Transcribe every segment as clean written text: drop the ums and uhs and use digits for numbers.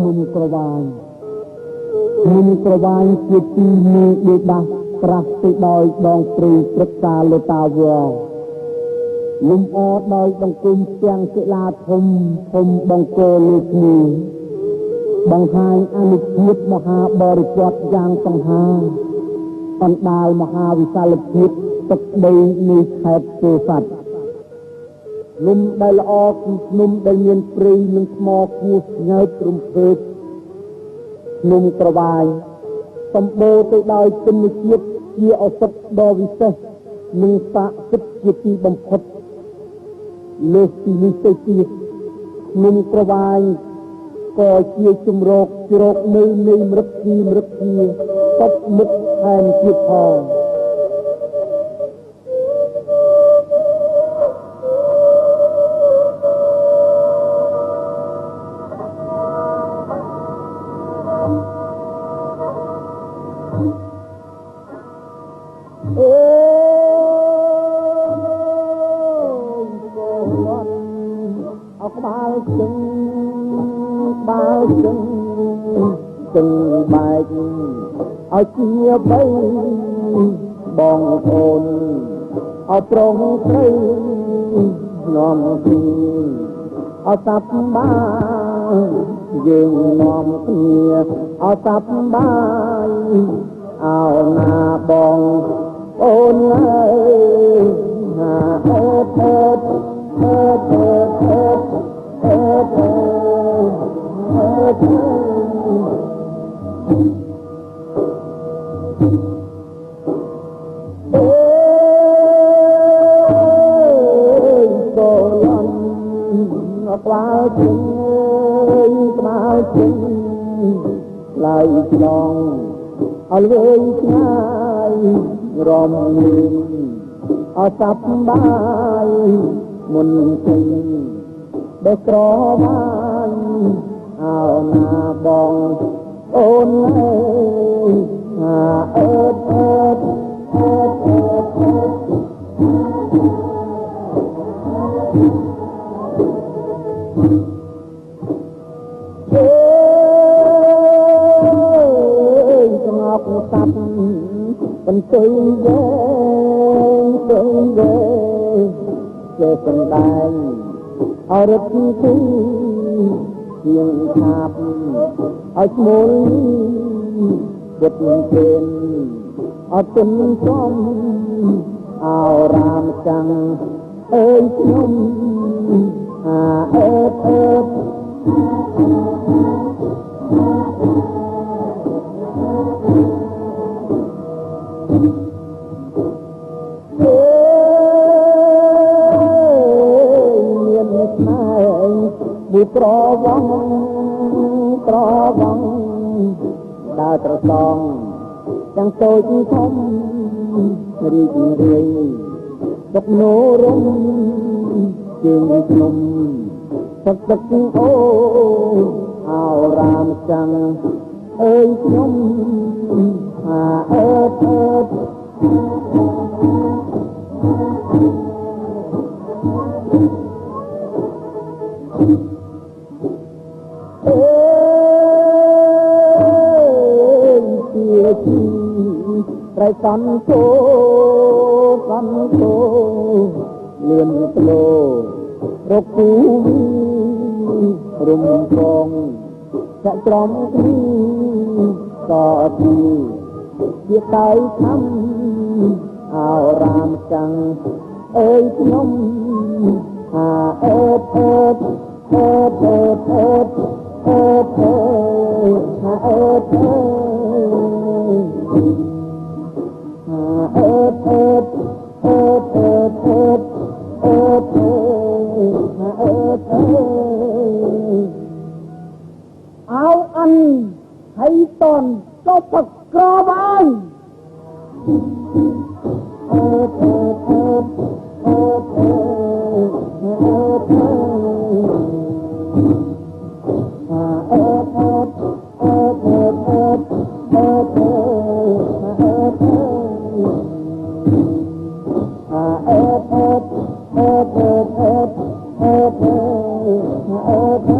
นุ่มกระวายนุ่มกระวายជាទីមួយដូចដាស់ក្រាស់ទៅដោយដងព្រៃព្រឹក្សាលើតាវល់លំអដោយដង្គមទាំងកិលាធំធំបង្គោលលើគ្នាបង្ហាញអនុភាពមហាបរិសុទ្ធយ៉ាងសង្ហាអណ្ដាលមហាវិសាលភាពទឹកដីនៃខេត្តពោធិ៍សាត់លំដែលល្អគឺភ្នំដែលមានព្រៃនិងថ្មគួរស្ញើចរំភើបភ្នំក្រវាយសម្បូរទៅដោយធម្មជាតិជាឱសថដ៏វិសេសនិងស័ក្តិសិទ្ធិជាទីបំផុតលើសពីនេះទៅទៀតភ្នំក្រវាយក៏ជាជំរកជ្រកនៅនៃមរឹកទីតបមុខថែមទៀតផងចឹងបែកឲ្យជាបីបងប្អូនឲ្យប្រងស្រីនាំពីឲ្យសាប់បាយយើងនាំគ្នាឲ្យសាប់បាយឲ្យណាបងអូនអើយណាអើតើតើតើតើតើតើក្បាលជើងក្បាលជើងឡើយឆ្លងអលវែងឆ្ងាយរំលឹងអត់សាប់បាយមុនជើងដែលក្របាយអោណាបងអូនអើយអើតអើតអើតអើតអើតស្ងប់សាប់បន្ទើវែងទៅវែងចេះសំដែងអរឹកទីជាងខាប់ឲ្យស្មូលបុតពេនអត់ទុនចំអោរាមចាំងអើយខ្ញុំអើតអើតមានស្នេហ៍មួយក្រវងដើរត្រសងទាំងតូចធំរីករាយទឹកនោរំជាងខ្ញុំទឹកអូអោរាមចាំងអើយខ្ញុំអើតអើតត្រៃសំទោលៀនផ្លោរកគូរំពងចាក់ច្រំគ្នាក៏ទីជាដៃខំអោរាមចាំងអើយខ្ញុំអើតអើតអើតអើតអើតអើតអើតអើតអើអនហើយតនក៏ផឹកក្របាយអើតអើតអើតអើតអើតអើតអើតអើតអើតអើតអើត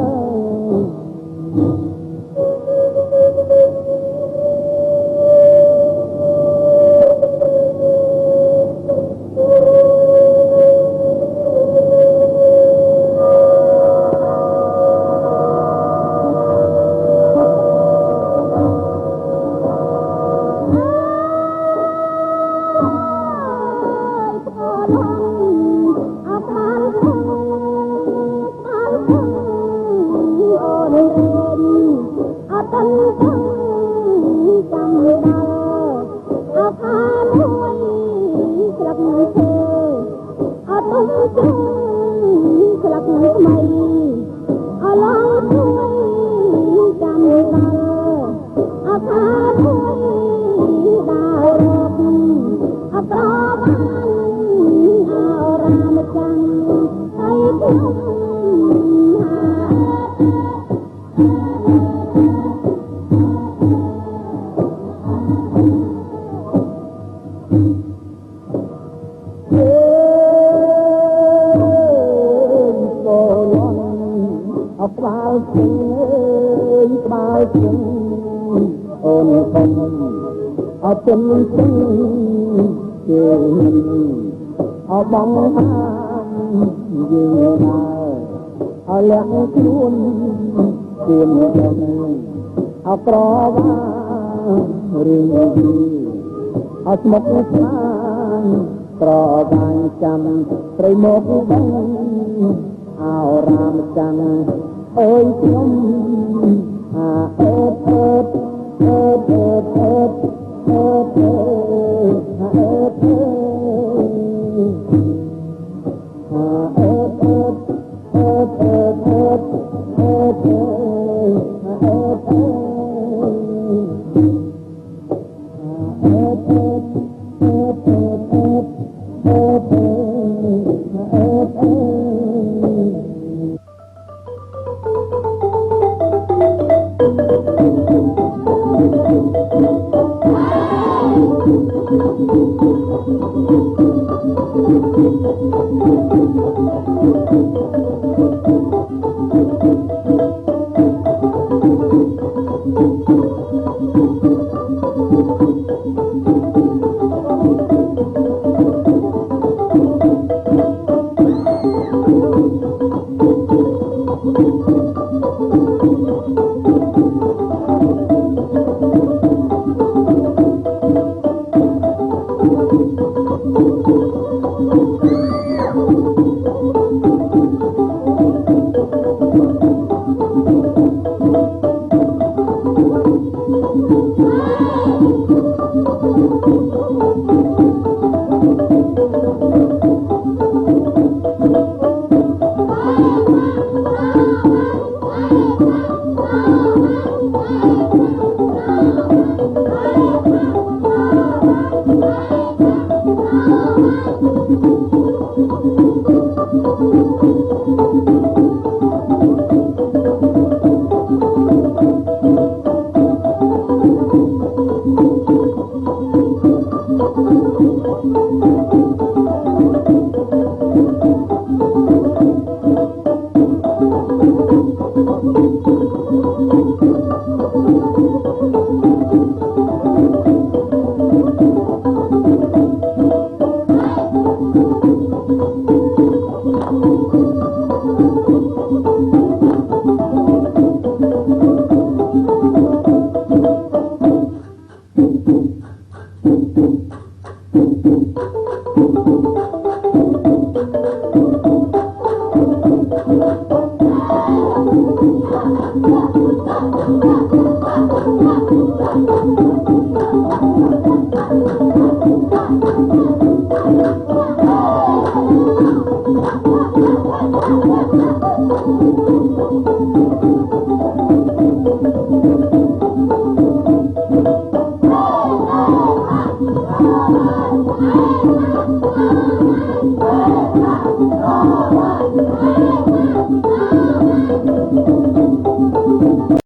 បងហាយើងដើរឲ្យលះខ្លួនគួនដឹងអក្រវារឿងអស្មុកស្មានប្របាញ់ចាំព្រៃមកបងអោរាមចាំអើយខ្ញុំអាអើតអើតអើតអើតអើតអើតអើតអើតThank you.